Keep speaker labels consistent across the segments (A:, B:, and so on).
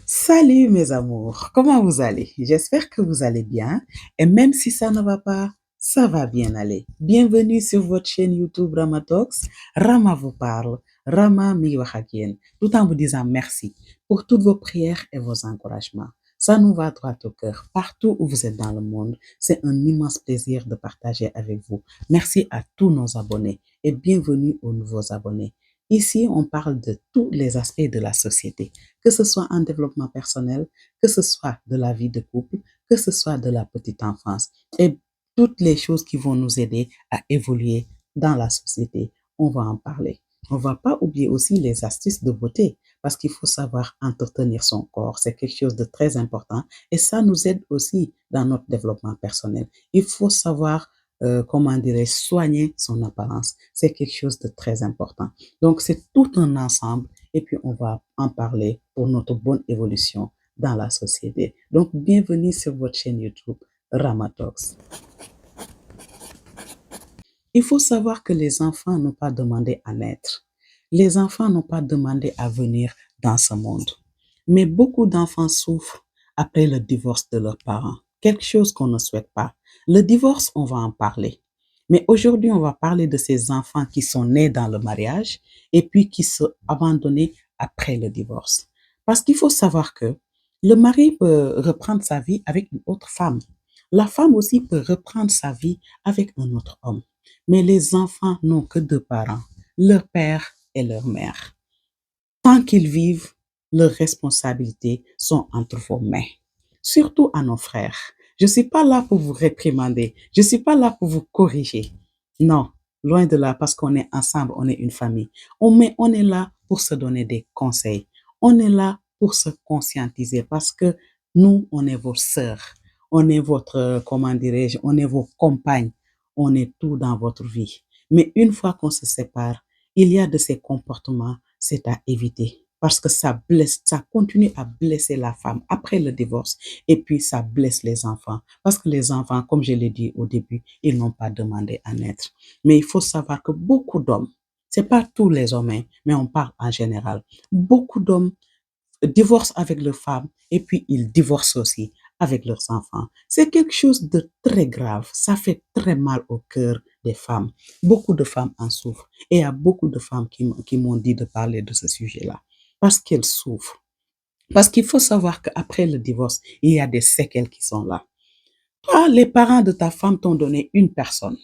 A: Salut mes amours, comment vous allez? J'espère que vous allez bien et même si ça ne va pas, ça va bien aller. Bienvenue sur votre chaîne YouTube Rama Talks. Rama vous parle, Rama mi wax ak yéen, tout en vous disant merci pour toutes vos prières et vos encouragements. Ça nous va droit au cœur, partout où vous êtes dans le monde. C'est un immense plaisir de partager avec vous. Merci à tous nos abonnés et bienvenue aux nouveaux abonnés. Ici, on parle de tous les aspects de la société, que ce soit en développement personnel, que ce soit de la vie de couple, que ce soit de la petite enfance et toutes les choses qui vont nous aider à évoluer dans la société. On va en parler. On va pas oublier aussi les astuces de beauté parce qu'il faut savoir entretenir son corps. C'est quelque chose de très important et ça nous aide aussi dans notre développement personnel. Il faut savoir comment dirais soigner son apparence. C'est quelque chose de très important. Donc, c'est tout un ensemble et puis on va en parler pour notre bonne évolution dans la société. Donc, bienvenue sur votre chaîne YouTube Ramatox. Il faut savoir que les enfants n'ont pas demandé à naître. Les enfants n'ont pas demandé à venir dans ce monde. Mais beaucoup d'enfants souffrent après le divorce de leurs parents. Quelque chose qu'on ne souhaite pas. Le divorce, on va en parler. Mais aujourd'hui, on va parler de ces enfants qui sont nés dans le mariage et puis qui sont abandonnés après le divorce. Parce qu'il faut savoir que le mari peut reprendre sa vie avec une autre femme. La femme aussi peut reprendre sa vie avec un autre homme. Mais les enfants n'ont que deux parents, leur père et leur mère. Tant qu'ils vivent, leurs responsabilités sont entre vos mains. Surtout à nos frères. Je ne suis pas là pour vous réprimander. Je ne suis pas là pour vous corriger. Non, loin de là, parce qu'on est ensemble, on est une famille. Mais on est là pour se donner des conseils. On est là pour se conscientiser parce que nous, on est vos sœurs. On est votre, comment dirais-je, on est vos compagnes. On est tout dans votre vie. Mais une fois qu'on se sépare, il y a de ces comportements, c'est à éviter parce que ça blesse, ça continue à blesser la femme après le divorce et puis ça blesse les enfants parce que les enfants, comme je l'ai dit au début, ils n'ont pas demandé à naître. Mais il faut savoir que beaucoup d'hommes, c'est pas tous les hommes, hein, mais on parle en général, beaucoup d'hommes divorcent avec leurs femmes et puis ils divorcent aussi avec leurs enfants. C'est quelque chose de très grave. Ça fait très mal au cœur des femmes. Beaucoup de femmes en souffrent. Et il y a beaucoup de femmes qui m'ont dit de parler de ce sujet-là. Parce qu'elles souffrent. Parce qu'il faut savoir qu'après le divorce, il y a des séquelles qui sont là. Toi, les parents de ta femme t'ont donné une personne.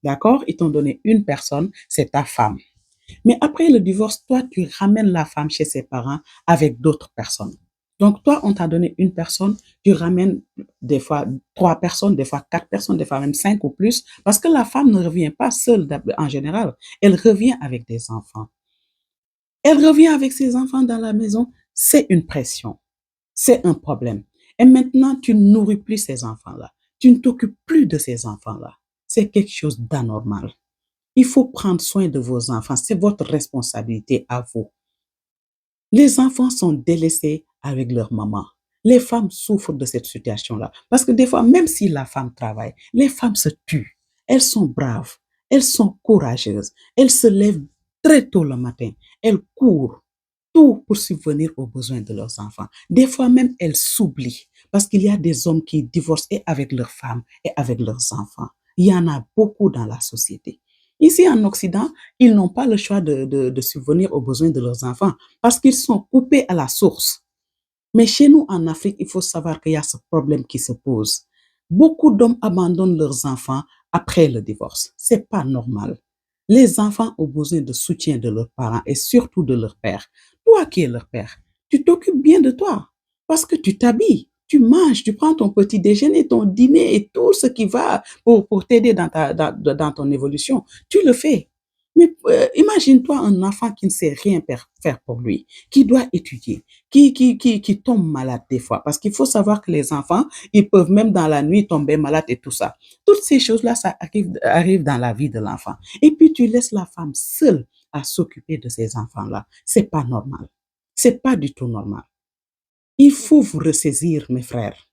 A: D'accord? Ils t'ont donné une personne, c'est ta femme. Mais après le divorce, toi, tu ramènes la femme chez ses parents avec d'autres personnes. Donc, toi, on t'a donné une personne, tu ramènes des fois trois personnes, des fois quatre personnes, des fois même cinq ou plus, parce que la femme ne revient pas seule en général. Elle revient avec des enfants. Elle revient avec ses enfants dans la maison. C'est une pression. C'est un problème. Et maintenant, tu ne nourris plus ces enfants-là. Tu ne t'occupes plus de ces enfants-là. C'est quelque chose d'anormal. Il faut prendre soin de vos enfants. C'est votre responsabilité à vous. Les enfants sont délaissés avec leur maman. Les femmes souffrent de cette situation-là. Parce que des fois, même si la femme travaille, les femmes se tuent. Elles sont braves. Elles sont courageuses. Elles se lèvent très tôt le matin. Elles courent tout pour subvenir aux besoins de leurs enfants. Des fois même, elles s'oublient. Parce qu'il y a des hommes qui divorcent et avec leurs femmes et avec leurs enfants. Il y en a beaucoup dans la société. Ici en Occident, ils n'ont pas le choix de subvenir aux besoins de leurs enfants parce qu'ils sont coupés à la source. Mais chez nous, en Afrique, il faut savoir qu'il y a ce problème qui se pose. Beaucoup d'hommes abandonnent leurs enfants après le divorce. C'est pas normal. Les enfants ont besoin de soutien de leurs parents et surtout de leur père. Toi qui es leur père, tu t'occupes bien de toi parce que tu t'habilles, tu manges, tu prends ton petit déjeuner, ton dîner et tout ce qui va pour t'aider dans ton évolution. Tu le fais. Mais imagine-toi un enfant qui ne sait rien faire pour lui, qui doit étudier, qui tombe malade des fois. Parce qu'il faut savoir que les enfants, ils peuvent même dans la nuit tomber malades et tout ça. Toutes ces choses-là, ça arrive dans la vie de l'enfant. Et puis tu laisses la femme seule à s'occuper de ces enfants-là. C'est pas normal. C'est pas du tout normal. Il faut vous ressaisir, mes frères.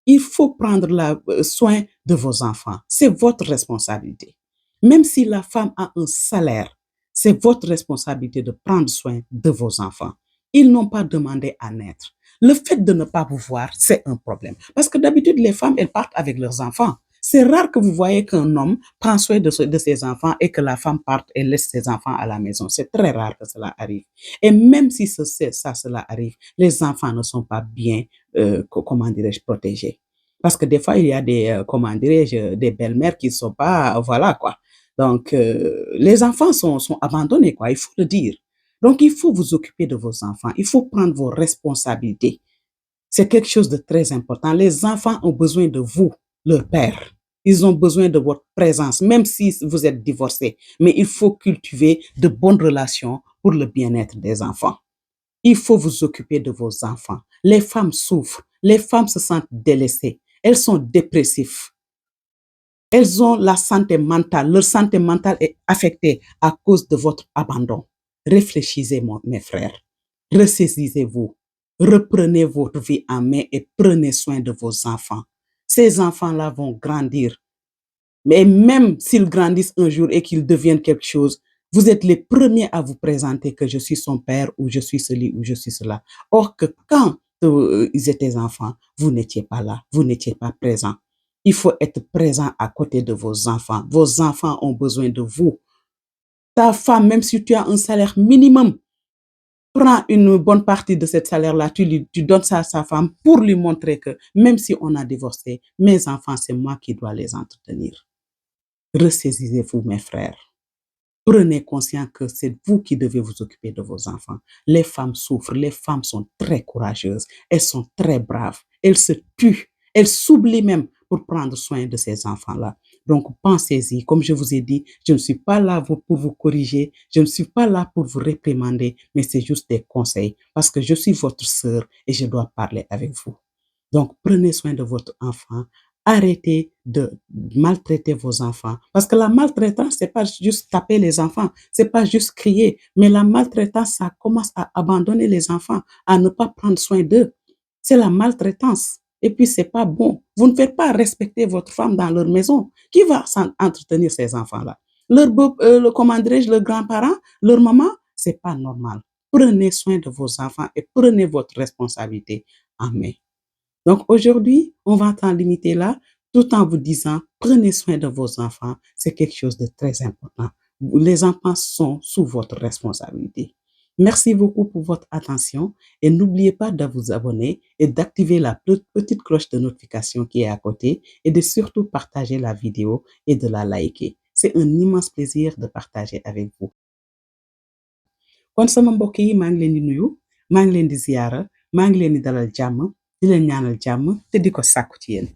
A: Il faut prendre soin de vos enfants. C'est votre responsabilité. Même si la femme a un salaire, c'est votre responsabilité de prendre soin de vos enfants. Ils n'ont pas demandé à naître. Le fait de ne pas vous voir, c'est un problème. Parce que d'habitude, les femmes, elles partent avec leurs enfants. C'est rare que vous voyez qu'un homme prend soin de ses enfants et que la femme parte et laisse ses enfants à la maison. C'est très rare que cela arrive. Et même si cela arrive, les enfants ne sont pas bien, comment dirais-je, protégés. Parce que des fois, il y a des, comment dirais-je, des belles-mères qui ne sont pas, voilà quoi. Donc, les enfants sont abandonnés, quoi, il faut le dire. Donc, il faut vous occuper de vos enfants. Il faut prendre vos responsabilités. C'est quelque chose de très important. Les enfants ont besoin de vous, leur père. Ils ont besoin de votre présence, même si vous êtes divorcé. Mais il faut cultiver de bonnes relations pour le bien-être des enfants. Il faut vous occuper de vos enfants. Les femmes souffrent. Les femmes se sentent délaissées. Elles sont dépressives. Elles ont la santé mentale. Leur santé mentale est affectée à cause de votre abandon. Réfléchissez, mes frères. Ressaisissez-vous. Reprenez votre vie en main et prenez soin de vos enfants. Ces enfants-là vont grandir. Mais même s'ils grandissent un jour et qu'ils deviennent quelque chose, vous êtes les premiers à vous présenter que je suis son père ou je suis celui ou je suis cela. Or que quand ils étaient enfants, vous n'étiez pas là, vous n'étiez pas présent. Il faut être présent à côté de vos enfants. Vos enfants ont besoin de vous. Ta femme, même si tu as un salaire minimum, prends une bonne partie de ce salaire-là, tu donnes ça à sa femme pour lui montrer que même si on a divorcé, mes enfants, c'est moi qui dois les entretenir. Ressaisissez-vous, mes frères. Prenez conscience que c'est vous qui devez vous occuper de vos enfants. Les femmes souffrent, les femmes sont très courageuses, elles sont très braves, elles se tuent, elles s'oublient même pour prendre soin de ces enfants-là. Donc, pensez-y. Comme je vous ai dit, je ne suis pas là pour vous corriger, je ne suis pas là pour vous réprimander, mais c'est juste des conseils parce que je suis votre sœur et je dois parler avec vous. Donc, prenez soin de votre enfant. Arrêtez de maltraiter vos enfants. Parce que la maltraitance, c'est pas juste taper les enfants, c'est pas juste crier, mais la maltraitance, ça commence à abandonner les enfants, à ne pas prendre soin d'eux. C'est la maltraitance. Et puis, c'est pas bon. Vous ne faites pas respecter votre femme dans leur maison. Qui va entretenir ces enfants-là? Comment dirais-je, leurs grands-parents, leur maman? C'est pas normal. Prenez soin de vos enfants et prenez votre responsabilité en main. Donc aujourd'hui, on va t'en limiter là, tout en vous disant, prenez soin de vos enfants, c'est quelque chose de très important. Les enfants sont sous votre responsabilité. Merci beaucoup pour votre attention et n'oubliez pas de vous abonner et d'activer la petite cloche de notification qui est à côté et de surtout partager la vidéo et de la liker. C'est un immense plaisir de partager avec vous. Kon sama mbokk yi maa ngi leen di nuyu maa ngi leen di ziyaara maa ngi leen di dalal jàmm di leen ñaanal jàmm te di ko sàkku ci yéen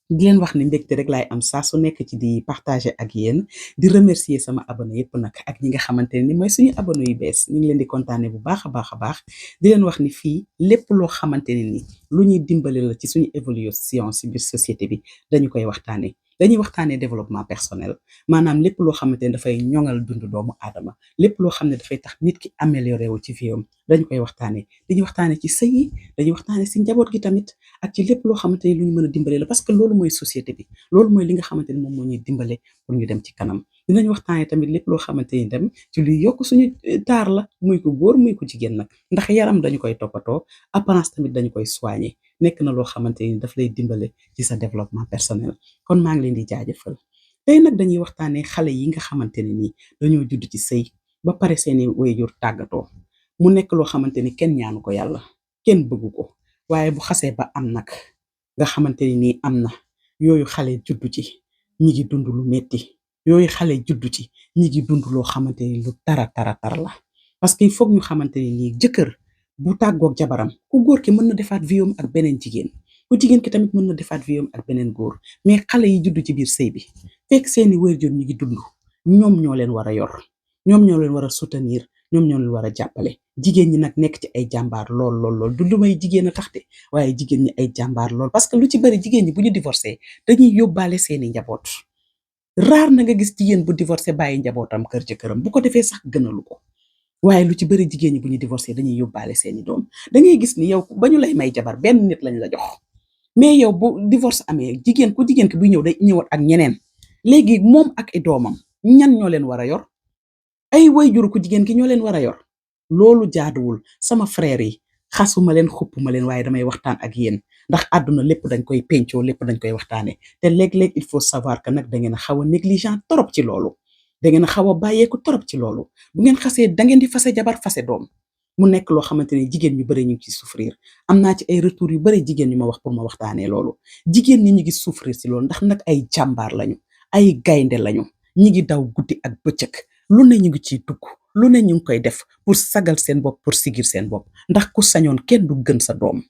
A: di leen wax ni mbégte rek laay am saa su nekk ci di partager ak yéen di remercier sama abonné yépp nag ak ñi nga xamante ne ni mooy suñu abonné yu bees ñu ngi leen di kontaane bu baax a baax a baax di leen wax ni fii lépp loo xamante ne ni lu ñuy dimbale la ci suñu évolution ci biir société bi dañu koy waxtaane dañuy waxtaanee développement personnel maanaam lépp loo xamante ne dafay ñoŋal dundu doomu aadama lépp loo xam ne dafay tax nit ki amélioré wu ci viam dañu koy waxtaanee dañuy waxtaanee ci sëy yi dañuy waxtaanee ci njaboot gi tamit ak ci lépp loo xamante ni lu ñu mën a dimbale la parce que loolu mooy société bi loolu mooy li nga xamante ni moom moo ñuy dimbale pour ñu dem ci kanam dinañ waxtaanee tamit lépp loo xamante ni dem ci luy yokk suñu taar la muy ko góor muy ko jigéen nag ndax yaram dañu koy toppatoo apparence tamit dañu koy soigner nekk na loo xamante ni daf lay dimbale ci sa développement personnel kon maa ngi leen di jaajëfal tey nag dañuy waxtaanee xale yi nga xamante ne nii dañoo judd ci sëy ba pare seeni waajur tàggatoo mu nekk loo xamante ni kenn ñaanu ko yàlla kenn bëggu ko waaye bu xasee ba am nag nga xamante ni nii am na yooyu xale juddu ci ñi ngi dund lu metti yooyu xale juddu ci ñi ngi dund loo xamante ni lu tara la parce que il faut ñu xamante ni nii jëkkër bu tàggoog jabaram ku góor ki mën na defaat viom ak beneen jigéen ku jigéen ki tamit mën na defaat viom ak beneen góor mais xale yi juddu ci biir sëy bi fekk seeni waajur ñi ngi dund ñoom ñoo leen war a yor ñoom ñoo leen war a soutenir ñoom ñoo leen war a jàppale jigéen ñi nag nekk ci ay jàmbaar lool du lu may jigéen a tax de waaye jigéen ñi ay jàmbaar lool parce que lu ci bari jigéen ñi bu ñu divorcé dañuy yóbbaale seeni njaboot raar na nga gis jigéen bu divorcé bàyyi njabootam kër jëkkëram bu ko defee sax gënalu ko waaye lu ci bari jigéen ñi bu ñu divorcé dañuy yóbbaale seeni doom da ngay gis ni yow ba ñu lay may jabar benn nit lañ la jox mais yow bu divorce amee jigéen ki buy ñëw day ñëwaat ak ñeneen léegi moom ak i doomam ñan ñoo leen war a yor ay waajur ku jigéen ki ñoo leen war a yor loolu jaaduwul. Sama frère yi xasuma leen xuppuma leen waaye damay waxtaan ak yéen ndax àdduna lépp dañ koy pencoo lépp dañ koy waxtaanee te léeg-léeg il faut savoir que nag da ngeen a xaw a négligent torop ci loolu da ngeen a xaw a bàyyeeku torop ci loolu bu ngeen xasee da ngeen di fase jabar fase doom mu nekk loo xamante ne jigéen ñu bëri ñu ngi ci souffrir am naa ci ay retour yu bëri jigéen ñu ma wax pour ma waxtaanee loolu jigéen ñi ñu ngi souffrir ci loolu ndax nag ay jàmbaar lañu ay gaynde lañu ñi ngi daw guddi ak bëccëg lu ne ñu ngi ciy dugg lu ne ñu ngi koy def pour sagal seen bopp pour sigir seen bopp ndax ku sañoon kenn du gën sa doom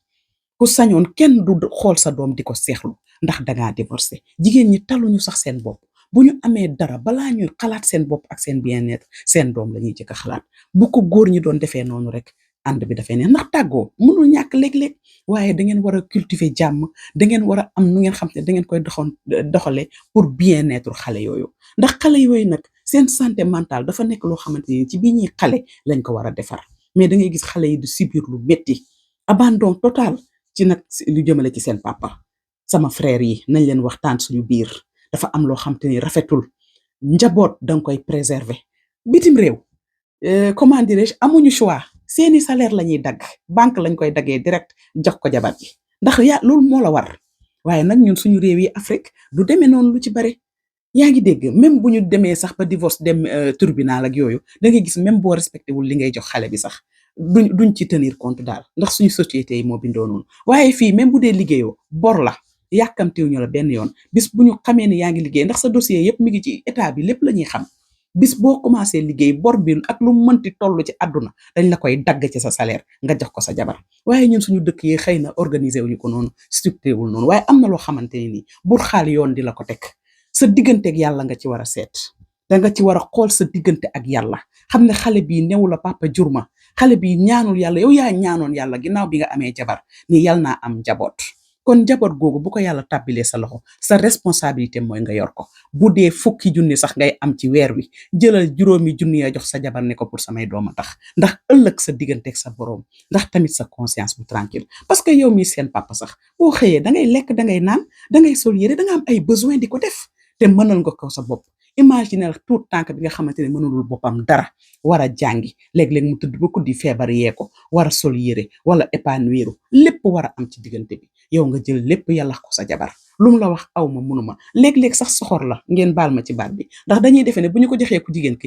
A: ku sañoon kenn du xool sa doom di ko seexlu ndax dangaa divorcé jigéen ñi taluñu sax seen bopp bu ñu amee dara balaa ñuy xalaat seen bopp ak seen bien-être seen doom la ñuy jëkk a xalaat bu ko góor ñi doon defee noonu rek ànd bi dafay ne ndax tàggoo mënul ñàkk léeg-léeg waaye da ngeen war a cultiver jàmm da ngeen war a am nu ngeen xam ne da ngeen koy doxale pour bien-être xale yooyu ndax xale yooyu nag seen santé mentale dafa nekk loo xamante ni ci bi ñuy xale lañ ko war a defar mais da ngay gis xale yi du subir lu métti abandon total ci nag lu jëmale ci seen papa sama frère yi nañ leen waxtaan suñu biir dafa am loo xamante ni rafetul njaboot danga koy préserver bitim réew comment dirais-je amuñu choix seeni salaire la ñuy dagg banque lañ koy daggee direct jox ko jabar ji ndax loolu moo la war waaye nag ñun suñu réew yi Afrique du demee noonu lu ci bare yaa ngi dégg même bu ñu demee sax ba divorce dem tribunal ak yooyu da ngay gis même boo respecté wul li ngay jox xale bi sax duñ ci tenir compte daal ndax suñu société yi moo bindoo noonu waaye fii même bu dee liggéeyoo bor la yàkkamtiwuñu la benn yoon bis bu ñu xamee ne yaa ngi liggéey ndax sa dossier yépp mi ngi ci état bi lépp la ñuy xam bis boo commencé liggéey bor bi ak lu mënti toll ci àdduna dañ la koy dagg ci sa salaire nga jox ko sa jabar waaye ñun suñu dëkk yi xëy na organiser wuñu ko noonu structuré wul noonu waaye am na loo xamante ne nii bur xaal yoon di la ko teg sa diggante ak yàlla nga ci war a seet da nga ci war a xool sa diggante ak yàlla xam ne xale bii newu la papa jur ma xale bii ñaanul yàlla yow yaa ñaanoon yàlla ginnaaw bi nga amee jabar ni yàlla naa am njaboot kon njaboot googu bu ko yàlla tàbbilee sa loxo sa responsabilité mooy nga yor ko bu dee 10 junni sax ngay am ci weer wi jëlal 5 junni ya jox sa jabar ne ko pour samay doom a tax ndax ëllëg sa diggante ak sa boroom ndax tamit sa conscience bu tranquille parce que yow mi seen papa sax boo xëyee da ngay lekk da ngay naan da ngay sol yére da nga am ay besoin di ko def te mënal nga ko sa bopp imaginer tout tànk bi nga xamante ne mënulul boppam dara war a jàngi léeg-léeg mu tëdd ba guddi feebar yee ko war a sol yére wala épanouir lépp war a am ci diggante bi yow nga jël lépp yàlla ko sa jabar lu mu la wax aw ma munuma léeg-léeg sax soxor la ngeen baal ma ci baat bi ndax dañuy defee ne bu ñu ko joxee ku jigéen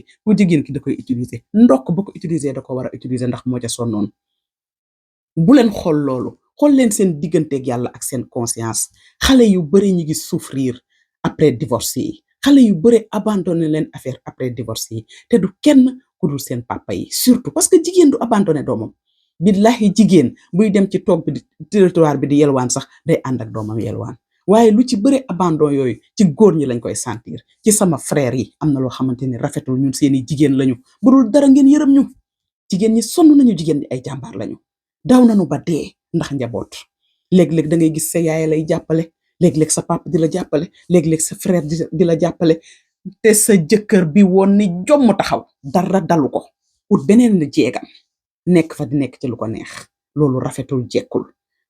A: ki da koy utiliser ndokk ba ko utiliser da ko war a utiliser ndax moo ca sonnoon bu leen xool loolu xool leen seen digganteeg yàlla ak seen conscience xale yu bari ñi ngi souffrir après divorce yi xale yu bëre abandonné leen affaire après divorce yi te du kenn ku dul seen papa yi surtout parce que jigéen du abandonné doomam billahi jigéen buy dem ci toog bi di territoire bi di yelwaan sax day ànd ak doomam yelwaan waaye lu ci bëre abandon yooyu ci góor ñi lañ koy sentir ci sama frère yi am na loo xamante ni rafetul ñun seeni jigéen lañu bu dul dara ngeen yërëm ñu jigéen ñi sonn nañu jigéen ñi ay jàmbaar lañu daw nañu ba dee ndax njaboot léeg-léeg da ngay gis sa yaay lay jàppale léeg-léeg sa papa di la jàppale léeg-léeg sa frère di la jàppale te sa jëkkër bi woon ni jomm taxaw dara dalu ko ut beneen jeegam nekk fa di nekk ci lu ko neex loolu rafetul jekkul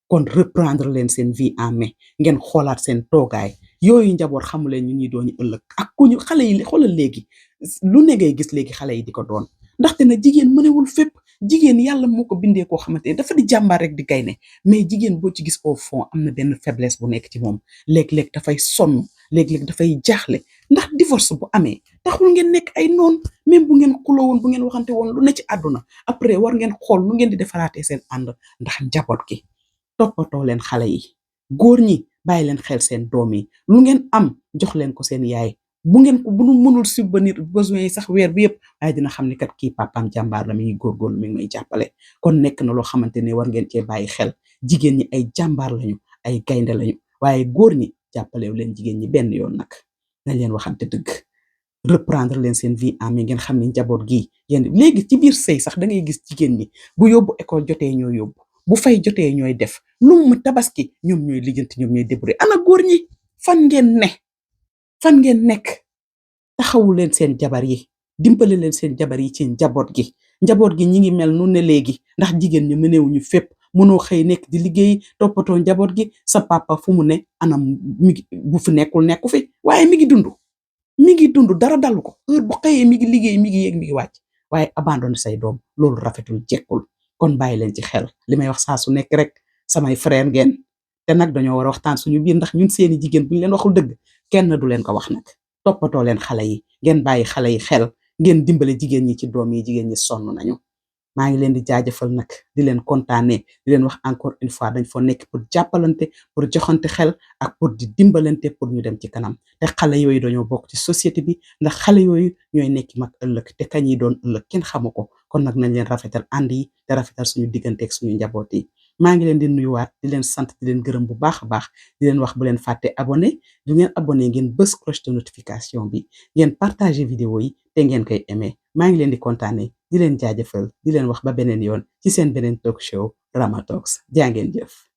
A: kon reprendre leen seen vie en main ngeen xoolaat seen toogaay yooyu njaboot xamuleen ñu ñuy dooni ëllëg ak ku ñu xale yi xoolal léegi lu ne ngay gis léegi xale yi di ko doon ndaxte na jigéen mënewul fépp jigéen yàlla moo ko bindee koo xamante ne dafa di jàmbaar rek di gaynde mais jigéen boo ci gis au fond am na benn faiblesse bu nekk ci moom léeg-léeg dafay sonn léeg-léeg dafay jaaxle ndax divorce bu amee taxul ngeen nekk ay noon même bu ngeen xuloo woon bu ngeen waxante woon lu ne ci àdduna après war ngeen xool nu ngeen di defaraatee seen ànd ndax njaboot gi toppatoo leen xale yi góor ñi bàyyi leen xel seen doom yi lu ngeen am jox leen ko seen yaay bu ngeen ko bu nu mënul subvenir besoin yi sax weer bi yëpp waaye dina xam ni kat kii papaam jàmbaar la mi ngi góorgóorlu mi ngi may jàppale kon nekk na loo xamante ne war ngeen cee bàyyi xel jigéen ñi ay jàmbaar lañu ay gaynde lañu waaye góor ñi jàppalew leen jigéen ñi benn yoon nag nañ leen waxante dëgg reprendre leen seen vie en main ngeen xam ni njaboot gi yéen léegi ci biir sëy sax da ngay gis jigéen ñi bu yóbbu école jotee ñooy yóbbu bu fay jotee ñooy def lu mu tabaski ñoom ñooy lijjanti ñoom ñooy débrouiller ana góor ñi fan ngeen nekk taxawu leen seen jabar yi dimbale leen seen jabar yi ci njaboot gi ñi ngi mel nu ne léegi ndax jigéen ñi mënewuñu fépp mënoo xëy nekk di liggéey toppatoo njaboot gi sa papa fu mu ne anam mi ngi bu fi nekku fi waaye mi ngi dund dara dalu ko heure bu xëyee mi ngi liggéey mi ngi yéeg mi ngi wàcc waaye abandonné say doom loolu rafetul jekkul kon bàyyi leen ci xel li may wax saa su nekk rek samay frère ngeen te nag dañoo war a waxtaan suñu biir ndax ñun seeni jigéen bu ñu leen waxul dëgg kenn du leen ko wax nag toppatoo leen xale yi ngeen bàyyi xale yi xel ngeen dimbale jigéen ñi ci doom yi jigéen ñi sonn nañu maa ngi leen di jaajëfal nag di leen kontaanee di leen wax encore une fois dañ foo nekk pour jàppalante pour joxante xel ak pour di dimbalante pour ñu dem ci kanam te xale yooyu dañoo bokk ci société bi ndax xale yooyu ñooy nekk mag ëllëg te kañ yi doon ëllëg kenn xamu ko kon nag nañ leen rafetal ànd yi te rafetal suñu diggante ak suñu njaboot yi maa ngi leen di nuyuwaat di leen sant di leen gërëm bu baax a baax di leen wax bu leen fàtte abonné du ngeen abonné ngeen bës cloche de notification bi ngeen partagé vidéo yi te ngeen koy aimé maa ngi leen di kontaane di leen jaajëfal di leen wax ba beneen yoon ci seen beneen talk show Rama Talks jaa ngeen jëf